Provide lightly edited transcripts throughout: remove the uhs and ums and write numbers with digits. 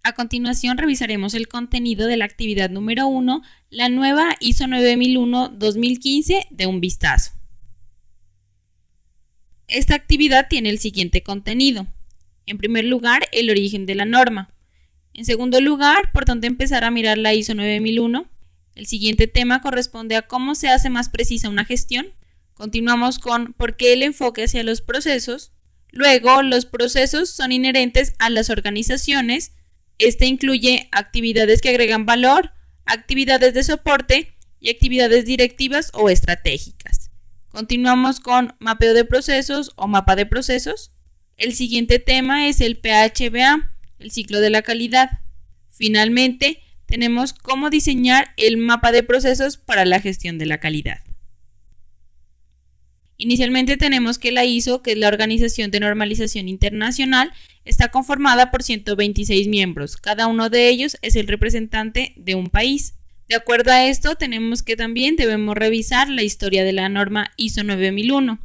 A continuación revisaremos el contenido de la actividad número 1, la nueva ISO 9001-2015 de un vistazo. Esta actividad tiene el siguiente contenido. En primer lugar, el origen de la norma. En segundo lugar, por dónde empezar a mirar la ISO 9001. El siguiente tema corresponde a cómo se hace más precisa una gestión. Continuamos con por qué el enfoque hacia los procesos. Luego, los procesos son inherentes a las organizaciones. Este incluye actividades que agregan valor, actividades de soporte y actividades directivas o estratégicas. Continuamos con mapeo de procesos o mapa de procesos. El siguiente tema es el PHBA, el ciclo de la calidad. Finalmente, tenemos cómo diseñar el mapa de procesos para la gestión de la calidad. Inicialmente tenemos que la ISO, que es la Organización de Normalización Internacional, está conformada por 126 miembros. Cada uno de ellos es el representante de un país. De acuerdo a esto, tenemos que también debemos revisar la historia de la norma ISO 9001.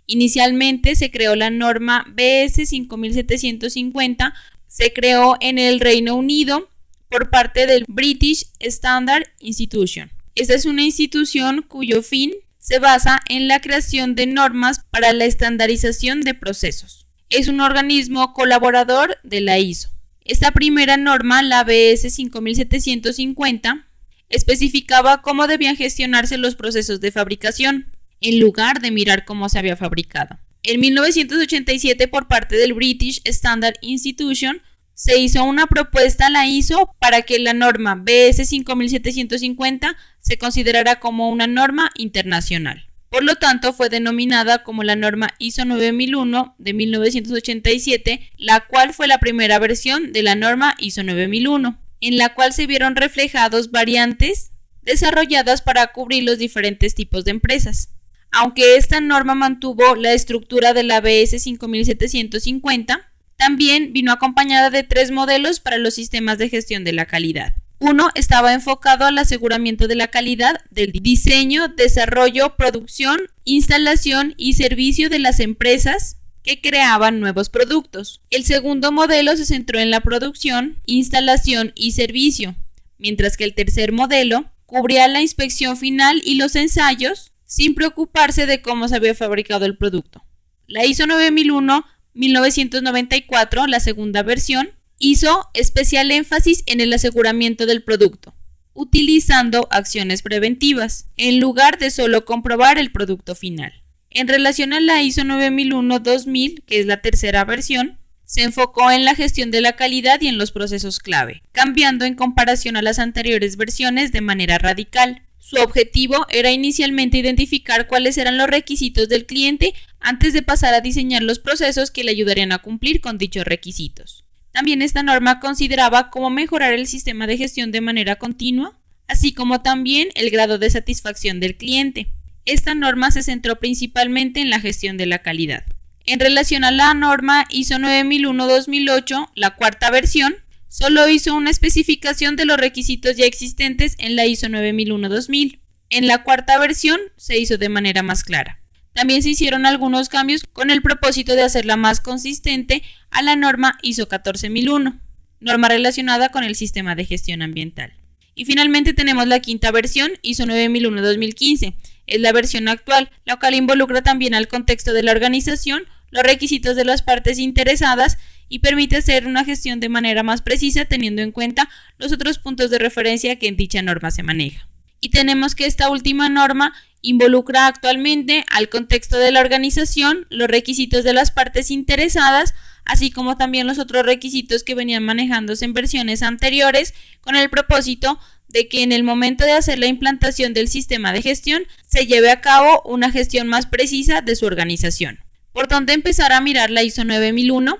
Inicialmente se creó la norma BS 5750, se creó en el Reino Unido por parte del British Standard Institution. Esta es una institución cuyo fin se basa en la creación de normas para la estandarización de procesos. Es un organismo colaborador de la ISO. Esta primera norma, la BS 5750, especificaba cómo debían gestionarse los procesos de fabricación, en lugar de mirar cómo se había fabricado. En 1987, por parte del British Standard Institution, se hizo una propuesta a la ISO para que la norma BS 5750 se considerara como una norma internacional. Por lo tanto, fue denominada como la norma ISO 9001 de 1987, la cual fue la primera versión de la norma ISO 9001, en la cual se vieron reflejados variantes desarrolladas para cubrir los diferentes tipos de empresas. Aunque esta norma mantuvo la estructura de la BS 5750, también vino acompañada de 3 modelos para los sistemas de gestión de la calidad. Uno estaba enfocado al aseguramiento de la calidad del diseño, desarrollo, producción, instalación y servicio de las empresas que creaban nuevos productos. El segundo modelo se centró en la producción, instalación y servicio, mientras que el tercer modelo cubría la inspección final y los ensayos sin preocuparse de cómo se había fabricado el producto. La ISO 9001-1994, la segunda versión, hizo especial énfasis en el aseguramiento del producto, utilizando acciones preventivas, en lugar de solo comprobar el producto final. En relación a la ISO 9001-2000, que es la tercera versión, se enfocó en la gestión de la calidad y en los procesos clave, cambiando en comparación a las anteriores versiones de manera radical. Su objetivo era inicialmente identificar cuáles eran los requisitos del cliente antes de pasar a diseñar los procesos que le ayudarían a cumplir con dichos requisitos. También esta norma consideraba cómo mejorar el sistema de gestión de manera continua, así como también el grado de satisfacción del cliente. Esta norma se centró principalmente en la gestión de la calidad. En relación a la norma ISO 9001-2008, la cuarta versión, solo hizo una especificación de los requisitos ya existentes en la ISO 9001-2000. En la cuarta versión se hizo de manera más clara. También se hicieron algunos cambios con el propósito de hacerla más consistente a la norma ISO 14001, norma relacionada con el sistema de gestión ambiental. Y finalmente tenemos la quinta versión, ISO 9001-2015. Es la versión actual, la cual involucra también al contexto de la organización, los requisitos de las partes interesadas y permite hacer una gestión de manera más precisa teniendo en cuenta los otros puntos de referencia que en dicha norma se maneja. Y tenemos que esta última norma involucra actualmente al contexto de la organización, los requisitos de las partes interesadas, así como también los otros requisitos que venían manejándose en versiones anteriores, con el propósito de que en el momento de hacer la implantación del sistema de gestión se lleve a cabo una gestión más precisa de su organización. ¿Por dónde empezar a mirar la ISO 9001?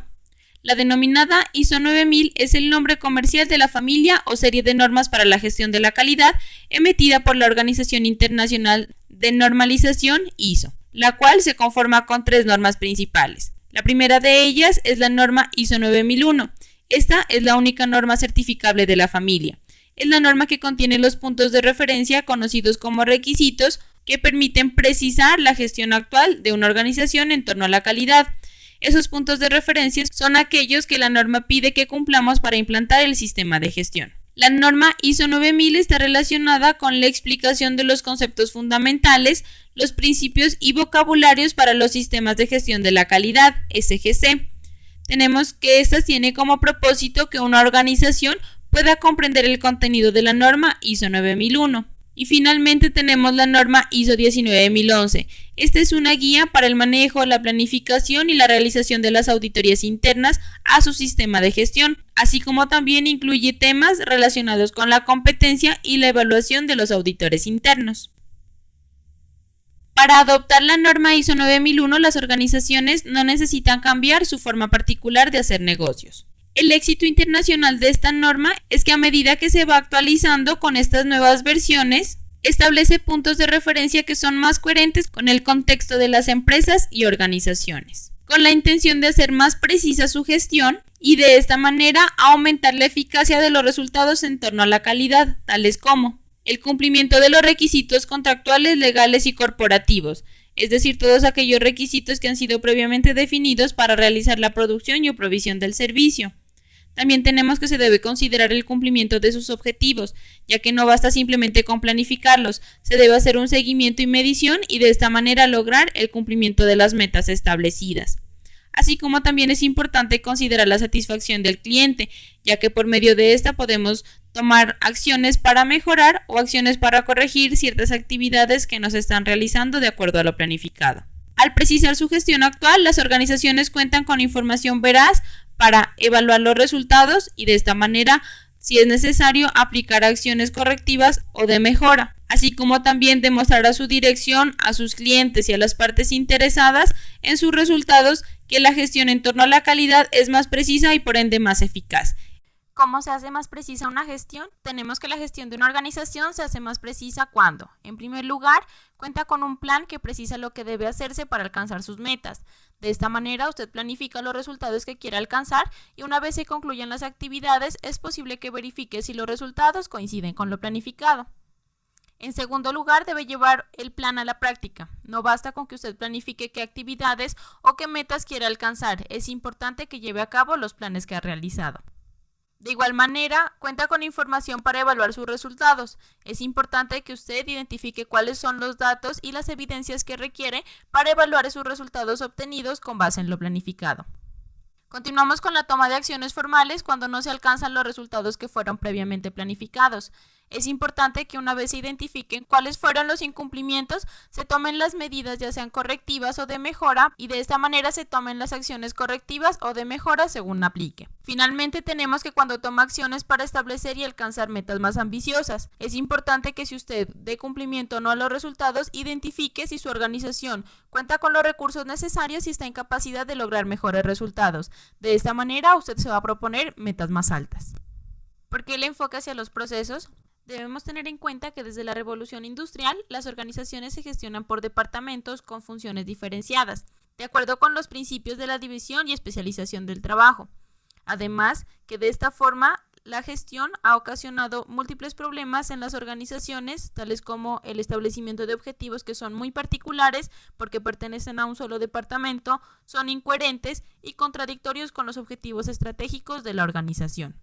La denominada ISO 9000 es el nombre comercial de la familia o serie de normas para la gestión de la calidad emitida por la Organización Internacional de Normalización ISO, la cual se conforma con 3 normas principales. La primera de ellas es la norma ISO 9001. Esta es la única norma certificable de la familia. Es la norma que contiene los puntos de referencia conocidos como requisitos que permiten precisar la gestión actual de una organización en torno a la calidad. Esos puntos de referencia son aquellos que la norma pide que cumplamos para implantar el sistema de gestión. La norma ISO 9000 está relacionada con la explicación de los conceptos fundamentales, los principios y vocabularios para los sistemas de gestión de la calidad, SGC. Tenemos que esta tiene como propósito que una organización pueda comprender el contenido de la norma ISO 9001. Y finalmente tenemos la norma ISO 19011. Esta es una guía para el manejo, la planificación y la realización de las auditorías internas a su sistema de gestión, así como también incluye temas relacionados con la competencia y la evaluación de los auditores internos. Para adoptar la norma ISO 9001, las organizaciones no necesitan cambiar su forma particular de hacer negocios. El éxito internacional de esta norma es que a medida que se va actualizando con estas nuevas versiones, establece puntos de referencia que son más coherentes con el contexto de las empresas y organizaciones, con la intención de hacer más precisa su gestión y de esta manera aumentar la eficacia de los resultados en torno a la calidad, tales como el cumplimiento de los requisitos contractuales, legales y corporativos, es decir, todos aquellos requisitos que han sido previamente definidos para realizar la producción y o provisión del servicio. También tenemos que se debe considerar el cumplimiento de sus objetivos, ya que no basta simplemente con planificarlos, se debe hacer un seguimiento y medición y de esta manera lograr el cumplimiento de las metas establecidas. Así como también es importante considerar la satisfacción del cliente, ya que por medio de esta podemos tomar acciones para mejorar o acciones para corregir ciertas actividades que no se están realizando de acuerdo a lo planificado. Al precisar su gestión actual, las organizaciones cuentan con información veraz para evaluar los resultados y de esta manera, si es necesario, aplicar acciones correctivas o de mejora, así como también demostrar a su dirección, a sus clientes y a las partes interesadas en sus resultados que la gestión en torno a la calidad es más precisa y por ende más eficaz. ¿Cómo se hace más precisa una gestión? Tenemos que la gestión de una organización se hace más precisa cuando, en primer lugar, cuenta con un plan que precisa lo que debe hacerse para alcanzar sus metas. De esta manera, usted planifica los resultados que quiere alcanzar y una vez se concluyan las actividades, es posible que verifique si los resultados coinciden con lo planificado. En segundo lugar, debe llevar el plan a la práctica. No basta con que usted planifique qué actividades o qué metas quiere alcanzar, es importante que lleve a cabo los planes que ha realizado. De igual manera, cuenta con información para evaluar sus resultados. Es importante que usted identifique cuáles son los datos y las evidencias que requiere para evaluar sus resultados obtenidos con base en lo planificado. Continuamos con la toma de acciones formales cuando no se alcanzan los resultados que fueron previamente planificados. Es importante que una vez se identifiquen cuáles fueron los incumplimientos, se tomen las medidas ya sean correctivas o de mejora y de esta manera se tomen las acciones correctivas o de mejora según aplique. Finalmente tenemos que cuando toma acciones para establecer y alcanzar metas más ambiciosas, es importante que si usted dé cumplimiento o no a los resultados, identifique si su organización cuenta con los recursos necesarios y está en capacidad de lograr mejores resultados. De esta manera usted se va a proponer metas más altas. ¿Por qué el enfoque hacia los procesos? Debemos tener en cuenta que desde la revolución industrial, las organizaciones se gestionan por departamentos con funciones diferenciadas, de acuerdo con los principios de la división y especialización del trabajo. Además, que de esta forma, la gestión ha ocasionado múltiples problemas en las organizaciones, tales como el establecimiento de objetivos que son muy particulares porque pertenecen a un solo departamento, son incoherentes y contradictorios con los objetivos estratégicos de la organización.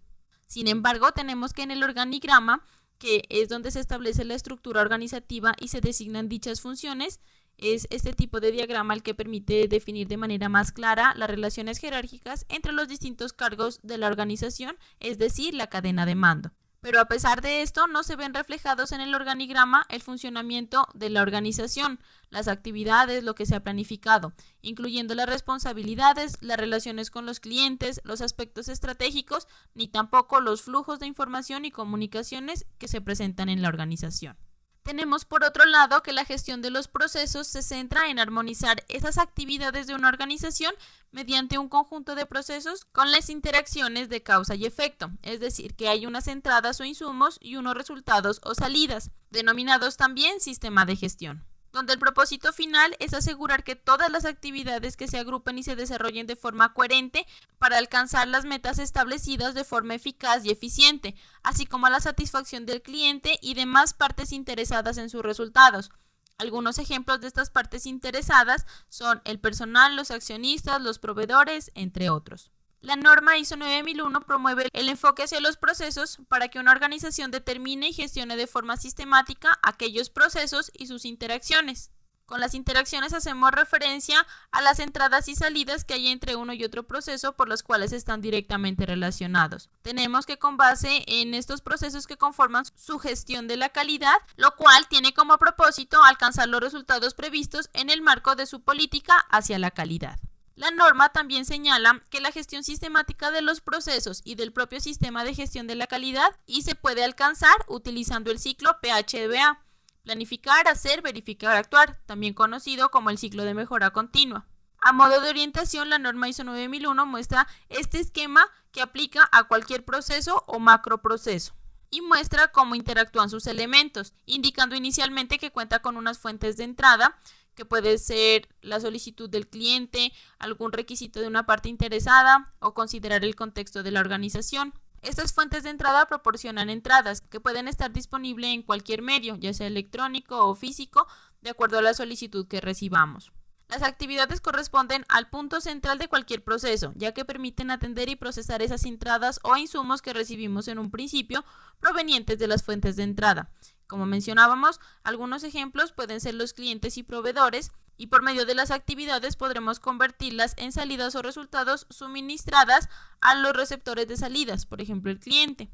Sin embargo, tenemos que en el organigrama, que es donde se establece la estructura organizativa y se designan dichas funciones, es este tipo de diagrama el que permite definir de manera más clara las relaciones jerárquicas entre los distintos cargos de la organización, es decir, la cadena de mando. Pero a pesar de esto, no se ven reflejados en el organigrama el funcionamiento de la organización, las actividades, lo que se ha planificado, incluyendo las responsabilidades, las relaciones con los clientes, los aspectos estratégicos, ni tampoco los flujos de información y comunicaciones que se presentan en la organización. Tenemos por otro lado que la gestión de los procesos se centra en armonizar esas actividades de una organización mediante un conjunto de procesos con las interacciones de causa y efecto, es decir, que hay unas entradas o insumos y unos resultados o salidas, denominados también sistema de gestión, donde el propósito final es asegurar que todas las actividades que se agrupen y se desarrollen de forma coherente para alcanzar las metas establecidas de forma eficaz y eficiente, así como la satisfacción del cliente y demás partes interesadas en sus resultados. Algunos ejemplos de estas partes interesadas son el personal, los accionistas, los proveedores, entre otros. La norma ISO 9001 promueve el enfoque hacia los procesos para que una organización determine y gestione de forma sistemática aquellos procesos y sus interacciones. Con las interacciones hacemos referencia a las entradas y salidas que hay entre uno y otro proceso por los cuales están directamente relacionados. Tenemos que con base en estos procesos que conforman su gestión de la calidad, lo cual tiene como propósito alcanzar los resultados previstos en el marco de su política hacia la calidad. La norma también señala que la gestión sistemática de los procesos y del propio sistema de gestión de la calidad se puede alcanzar utilizando el ciclo PHDA. Planificar, hacer, verificar, actuar, también conocido como el ciclo de mejora continua. A modo de orientación, la norma ISO 9001 muestra este esquema que aplica a cualquier proceso o macroproceso y muestra cómo interactúan sus elementos, indicando inicialmente que cuenta con unas fuentes de entrada, que puede ser la solicitud del cliente, algún requisito de una parte interesada o considerar el contexto de la organización. Estas fuentes de entrada proporcionan entradas que pueden estar disponibles en cualquier medio, ya sea electrónico o físico, de acuerdo a la solicitud que recibamos. Las actividades corresponden al punto central de cualquier proceso, ya que permiten atender y procesar esas entradas o insumos que recibimos en un principio provenientes de las fuentes de entrada. Como mencionábamos, algunos ejemplos pueden ser los clientes y proveedores, y por medio de las actividades podremos convertirlas en salidas o resultados suministradas a los receptores de salidas, por ejemplo el cliente.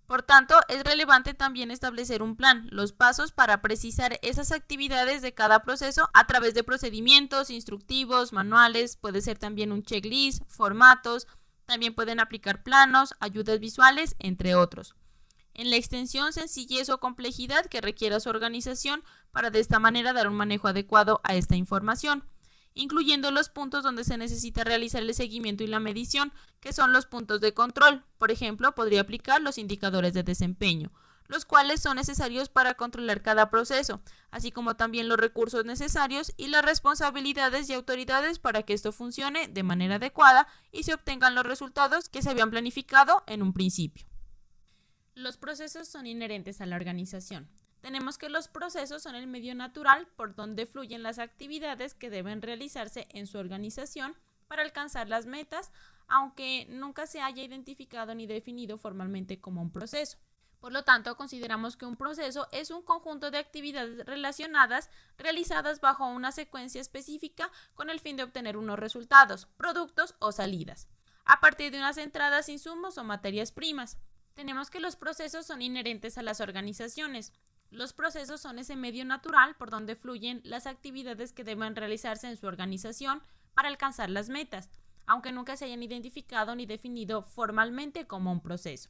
Por tanto, es relevante también establecer un plan, los pasos para precisar esas actividades de cada proceso a través de procedimientos, instructivos, manuales, puede ser también un checklist, formatos, también pueden aplicar planos, ayudas visuales, entre otros. En la extensión, sencillez o complejidad que requiera su organización para de esta manera dar un manejo adecuado a esta información, incluyendo los puntos donde se necesita realizar el seguimiento y la medición, que son los puntos de control. Por ejemplo, podría aplicar los indicadores de desempeño, los cuales son necesarios para controlar cada proceso, así como también los recursos necesarios y las responsabilidades y autoridades para que esto funcione de manera adecuada y se obtengan los resultados que se habían planificado en un principio. Los procesos son inherentes a la organización. Tenemos que los procesos son el medio natural por donde fluyen las actividades que deben realizarse en su organización para alcanzar las metas, aunque nunca se haya identificado ni definido formalmente como un proceso. Por lo tanto, consideramos que un proceso es un conjunto de actividades relacionadas realizadas bajo una secuencia específica con el fin de obtener unos resultados, productos o salidas, a partir de unas entradas, insumos o materias primas. Tenemos que los procesos son inherentes a las organizaciones. Los procesos son ese medio natural por donde fluyen las actividades que deben realizarse en su organización para alcanzar las metas, aunque nunca se hayan identificado ni definido formalmente como un proceso.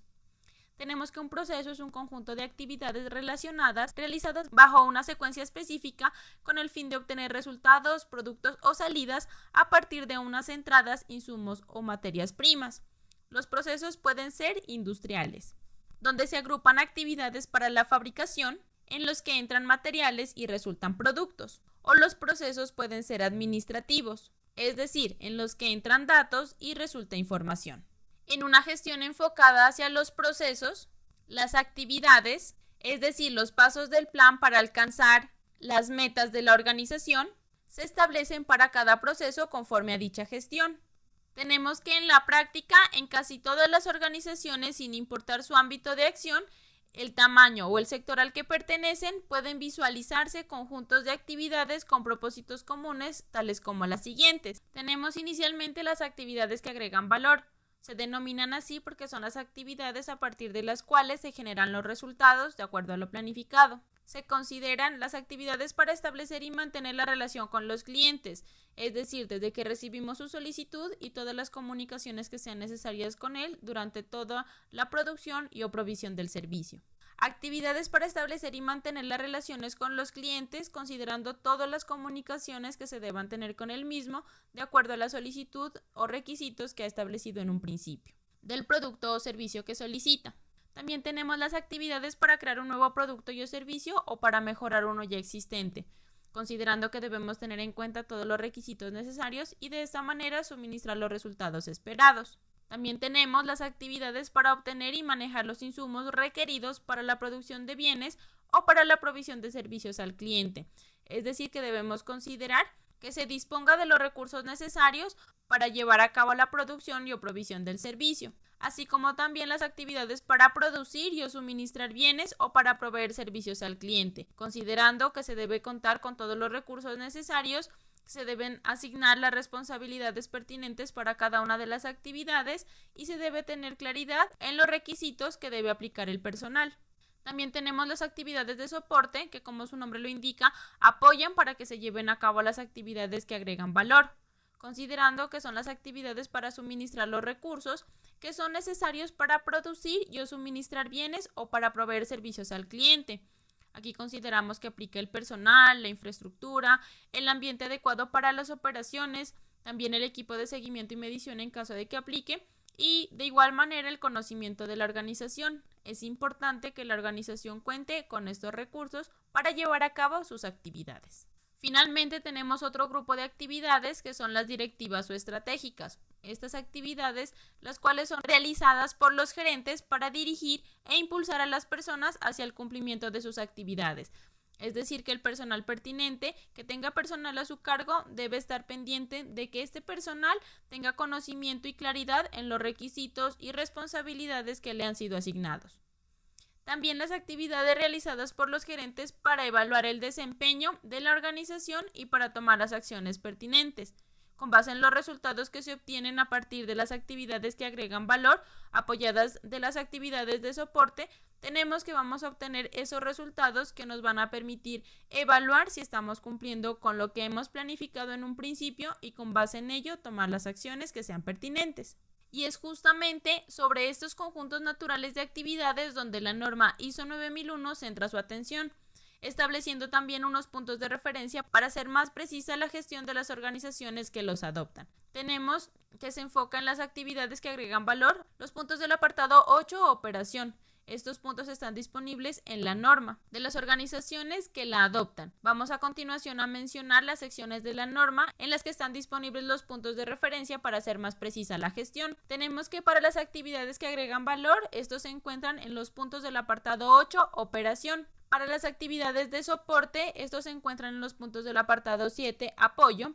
Tenemos que un proceso es un conjunto de actividades relacionadas realizadas bajo una secuencia específica con el fin de obtener resultados, productos o salidas a partir de unas entradas, insumos o materias primas. Los procesos pueden ser industriales, donde se agrupan actividades para la fabricación en los que entran materiales y resultan productos, o los procesos pueden ser administrativos, es decir, en los que entran datos y resulta información. En una gestión enfocada hacia los procesos, las actividades, es decir, los pasos del plan para alcanzar las metas de la organización, se establecen para cada proceso conforme a dicha gestión. Tenemos que en la práctica, en casi todas las organizaciones, sin importar su ámbito de acción, el tamaño o el sector al que pertenecen, pueden visualizarse conjuntos de actividades con propósitos comunes, tales como las siguientes. Tenemos inicialmente las actividades que agregan valor. Se denominan así porque son las actividades a partir de las cuales se generan los resultados de acuerdo a lo planificado. Se consideran las actividades para establecer y mantener la relación con los clientes, es decir, desde que recibimos su solicitud y todas las comunicaciones que sean necesarias con él durante toda la producción y o provisión del servicio. Actividades para establecer y mantener las relaciones con los clientes, considerando todas las comunicaciones que se deban tener con el mismo, de acuerdo a la solicitud o requisitos que ha establecido en un principio, del producto o servicio que solicita. También tenemos las actividades para crear un nuevo producto y o servicio o para mejorar uno ya existente, considerando que debemos tener en cuenta todos los requisitos necesarios y de esta manera suministrar los resultados esperados. También tenemos las actividades para obtener y manejar los insumos requeridos para la producción de bienes o para la provisión de servicios al cliente. es decir, que debemos considerar que se disponga de los recursos necesarios para llevar a cabo la producción y o provisión del servicio, así como también las actividades para producir y o suministrar bienes o para proveer servicios al cliente, considerando que se debe contar con todos los recursos necesarios, se deben asignar las responsabilidades pertinentes para cada una de las actividades y se debe tener claridad en los requisitos que debe aplicar el personal. También tenemos las actividades de soporte que, como su nombre lo indica, apoyan para que se lleven a cabo las actividades que agregan valor, considerando que son las actividades para suministrar los recursos que son necesarios para producir y o suministrar bienes o para proveer servicios al cliente. Aquí consideramos que aplica el personal, la infraestructura, el ambiente adecuado para las operaciones, también el equipo de seguimiento y medición en caso de que aplique, y de igual manera el conocimiento de la organización. Es importante que la organización cuente con estos recursos para llevar a cabo sus actividades. Finalmente tenemos otro grupo de actividades que son las directivas o estratégicas. Estas actividades, las cuales son realizadas por los gerentes para dirigir e impulsar a las personas hacia el cumplimiento de sus actividades. Es decir, que el personal pertinente que tenga personal a su cargo debe estar pendiente de que este personal tenga conocimiento y claridad en los requisitos y responsabilidades que le han sido asignados. También las actividades realizadas por los gerentes para evaluar el desempeño de la organización y para tomar las acciones pertinentes. Con base en los resultados que se obtienen a partir de las actividades que agregan valor, apoyadas de las actividades de soporte, tenemos que vamos a obtener esos resultados que nos van a permitir evaluar si estamos cumpliendo con lo que hemos planificado en un principio y con base en ello tomar las acciones que sean pertinentes. Y es justamente sobre estos conjuntos naturales de actividades donde la norma ISO 9001 centra su atención, estableciendo también unos puntos de referencia para hacer más precisa la gestión de las organizaciones que los adoptan. Tenemos que se enfoca en las actividades que agregan valor, los puntos del apartado 8, operación. Estos puntos están disponibles en la norma de las organizaciones que la adoptan. Vamos a continuación a mencionar las secciones de la norma en las que están disponibles los puntos de referencia para hacer más precisa la gestión. Tenemos que para las actividades que agregan valor, estos se encuentran en los puntos del apartado 8, operación. Para las actividades de soporte, estos se encuentran en los puntos del apartado 7, apoyo.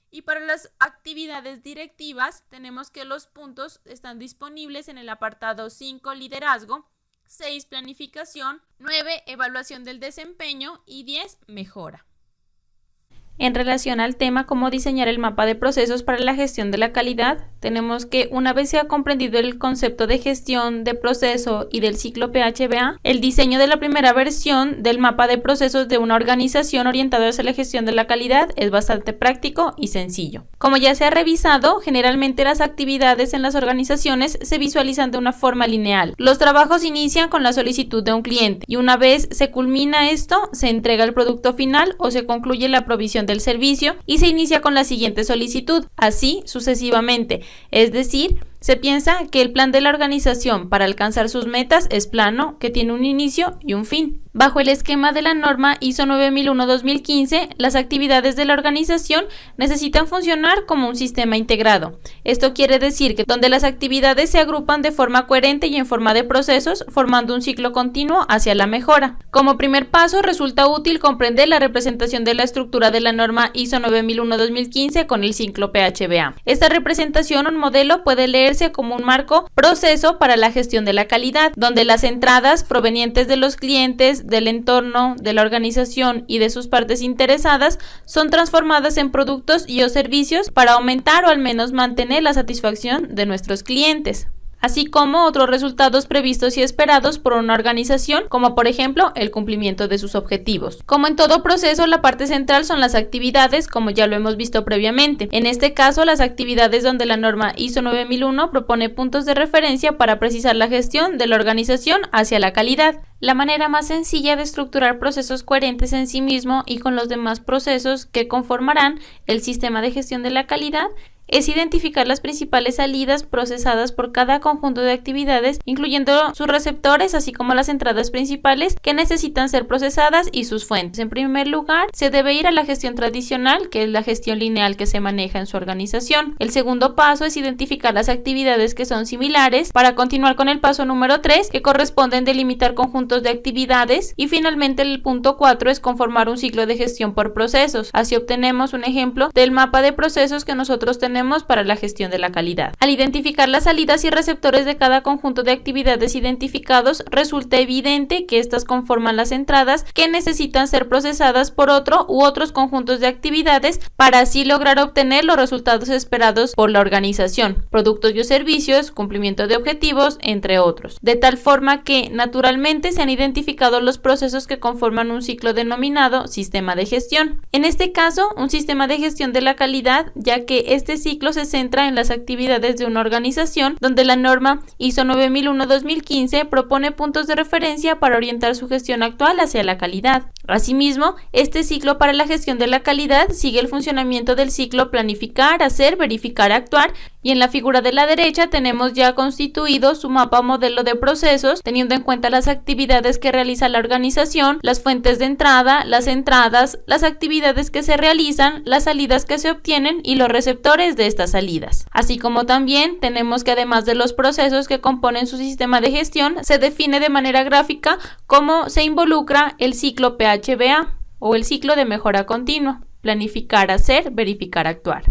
Y para las actividades directivas, tenemos que los puntos están disponibles en el apartado 5, liderazgo, 6, planificación, 9, evaluación del desempeño y 10, mejora. En relación al tema cómo diseñar el mapa de procesos para la gestión de la calidad, tenemos que una vez se ha comprendido el concepto de gestión, de proceso y del ciclo PHBA, el diseño de la primera versión del mapa de procesos de una organización orientada hacia la gestión de la calidad es bastante práctico y sencillo. Como ya se ha revisado, generalmente las actividades en las organizaciones se visualizan de una forma lineal. Los trabajos inician con la solicitud de un cliente y una vez se culmina esto, se entrega el producto final o se concluye la provisión del servicio y se inicia con la siguiente solicitud, así sucesivamente. Es decir, se piensa que el plan de la organización para alcanzar sus metas es plano, que tiene un inicio y un fin. Bajo el esquema de la norma ISO 9001-2015, las actividades de la organización necesitan funcionar como un sistema integrado. Esto quiere decir que donde las actividades se agrupan de forma coherente y en forma de procesos, formando un ciclo continuo hacia la mejora. Como primer paso, resulta útil comprender la representación de la estructura de la norma ISO 9001-2015 con el ciclo PHBA. Esta representación o modelo puede leerse como un marco proceso para la gestión de la calidad, donde las entradas provenientes de los clientes, del entorno, de la organización y de sus partes interesadas son transformadas en productos y o servicios para aumentar o al menos mantener la satisfacción de nuestros clientes, así como otros resultados previstos y esperados por una organización, como por ejemplo el cumplimiento de sus objetivos. Como en todo proceso, la parte central son las actividades, como ya lo hemos visto previamente. En este caso, las actividades donde la norma ISO 9001 propone puntos de referencia para precisar la gestión de la organización hacia la calidad. La manera más sencilla de estructurar procesos coherentes en sí mismo y con los demás procesos que conformarán el sistema de gestión de la calidad es identificar las principales salidas procesadas por cada conjunto de actividades, incluyendo sus receptores, así como las entradas principales que necesitan ser procesadas y sus fuentes. En primer lugar, se debe ir a la gestión tradicional, que es la gestión lineal que se maneja en su organización. El segundo paso es identificar las actividades que son similares para continuar con el paso número 3, que corresponde en delimitar conjuntos de actividades, y finalmente el punto 4 es conformar un ciclo de gestión por procesos. Así obtenemos un ejemplo del mapa de procesos que nosotros tenemos para la gestión de la calidad. Al identificar las salidas y receptores de cada conjunto de actividades identificados, resulta evidente que estas conforman las entradas que necesitan ser procesadas por otro u otros conjuntos de actividades para así lograr obtener los resultados esperados por la organización, productos y servicios, cumplimiento de objetivos, entre otros. De tal forma que, naturalmente, se han identificado los procesos que conforman un ciclo denominado sistema de gestión. En este caso, un sistema de gestión de la calidad, ya que este ciclo se centra en las actividades de una organización, donde la norma ISO 9001-2015 propone puntos de referencia para orientar su gestión actual hacia la calidad. Asimismo, este ciclo para la gestión de la calidad sigue el funcionamiento del ciclo planificar, hacer, verificar, actuar, y en la figura de la derecha tenemos ya constituido su mapa modelo de procesos, teniendo en cuenta las actividades que realiza la organización, las fuentes de entrada, las entradas, las actividades que se realizan, las salidas que se obtienen y los receptores de estas salidas. Así como también tenemos que, además de los procesos que componen su sistema de gestión, se define de manera gráfica cómo se involucra el ciclo PHBA o el ciclo de mejora continua: planificar, hacer, verificar, actuar.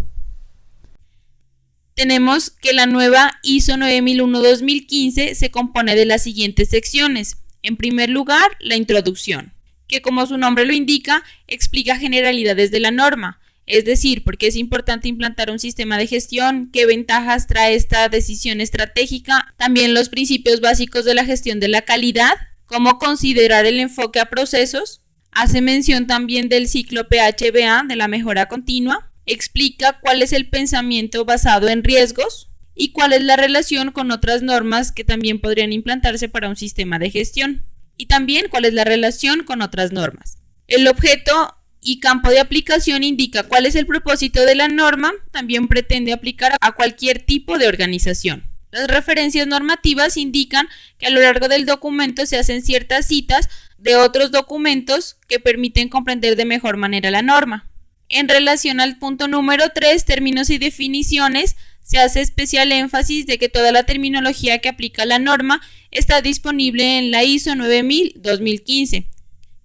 Tenemos que la nueva ISO 9001-2015 se compone de las siguientes secciones. En primer lugar, la introducción, que como su nombre lo indica, explica generalidades de la norma, es decir, por qué es importante implantar un sistema de gestión, qué ventajas trae esta decisión estratégica, también los principios básicos de la gestión de la calidad, cómo considerar el enfoque a procesos, hace mención también del ciclo PHBA, de la mejora continua, explica cuál es el pensamiento basado en riesgos y cuál es la relación con otras normas que también podrían implantarse para un sistema de gestión, y también cuál es la relación con otras normas. El objeto y campo de aplicación indica cuál es el propósito de la norma, también pretende aplicar a cualquier tipo de organización. Las referencias normativas indican que a lo largo del documento se hacen ciertas citas de otros documentos que permiten comprender de mejor manera la norma. En relación al punto número 3, términos y definiciones, se hace especial énfasis de que toda la terminología que aplica la norma está disponible en la ISO 9000-2015,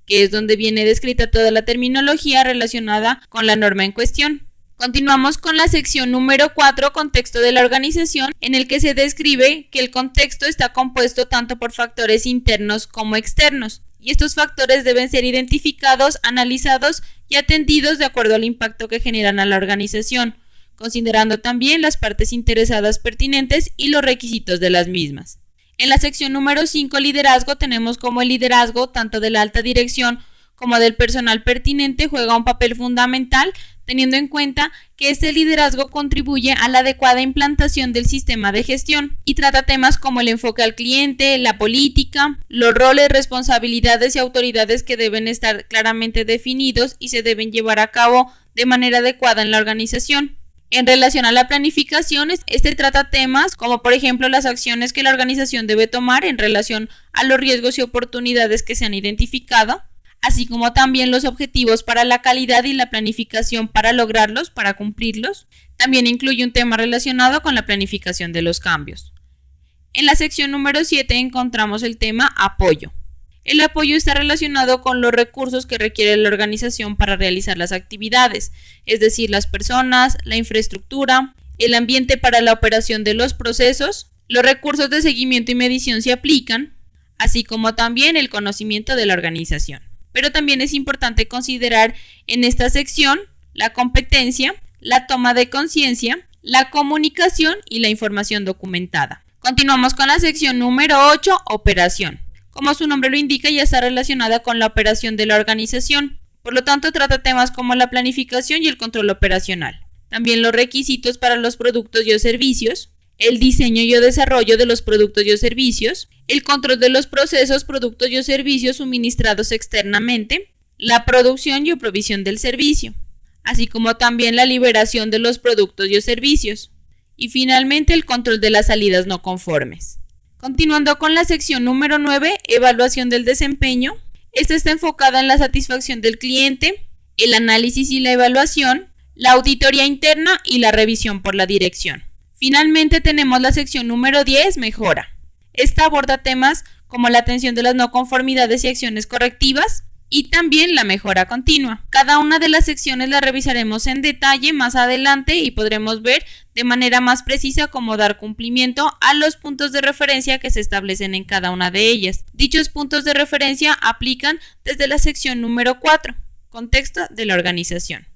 que es donde viene descrita toda la terminología relacionada con la norma en cuestión. Continuamos con la sección número 4, contexto de la organización, en el que se describe que el contexto está compuesto tanto por factores internos como externos, y estos factores deben ser identificados, analizados y atendidos de acuerdo al impacto que generan a la organización, considerando también las partes interesadas pertinentes y los requisitos de las mismas. En la sección número 5, liderazgo, tenemos como el liderazgo tanto de la alta dirección como del personal pertinente juega un papel fundamental, teniendo en cuenta que este liderazgo contribuye a la adecuada implantación del sistema de gestión y trata temas como el enfoque al cliente, la política, los roles, responsabilidades y autoridades que deben estar claramente definidos y se deben llevar a cabo de manera adecuada en la organización. En relación a la planificación, este trata temas como por ejemplo las acciones que la organización debe tomar en relación a los riesgos y oportunidades que se han identificado, así como también los objetivos para la calidad y la planificación para lograrlos, para cumplirlos. También incluye un tema relacionado con la planificación de los cambios. En la sección número 7 encontramos el tema apoyo. El apoyo está relacionado con los recursos que requiere la organización para realizar las actividades, es decir, las personas, la infraestructura, el ambiente para la operación de los procesos, los recursos de seguimiento y medición se aplican, así como también el conocimiento de la organización. Pero también es importante considerar en esta sección la competencia, la toma de conciencia, la comunicación y la información documentada. Continuamos con la sección número 8, operación. Como su nombre lo indica, ya está relacionada con la operación de la organización. Por lo tanto, trata temas como la planificación y el control operacional. También los requisitos para los productos y servicios, el diseño y desarrollo de los productos y servicios, el control de los procesos, productos y servicios suministrados externamente, la producción y provisión del servicio. así como también la liberación de los productos y servicios. Y finalmente el control de las salidas no conformes. Continuando con la sección número 9, evaluación del desempeño. Esta está enfocada en la satisfacción del cliente, el análisis y la evaluación, la auditoría interna y la revisión por la dirección. Finalmente tenemos la sección número 10, mejora. Esta aborda temas como la atención de las no conformidades y acciones correctivas y también la mejora continua. Cada una de las secciones la revisaremos en detalle más adelante y podremos ver de manera más precisa cómo dar cumplimiento a los puntos de referencia que se establecen en cada una de ellas. Dichos puntos de referencia aplican desde la sección número 4, contexto de la organización.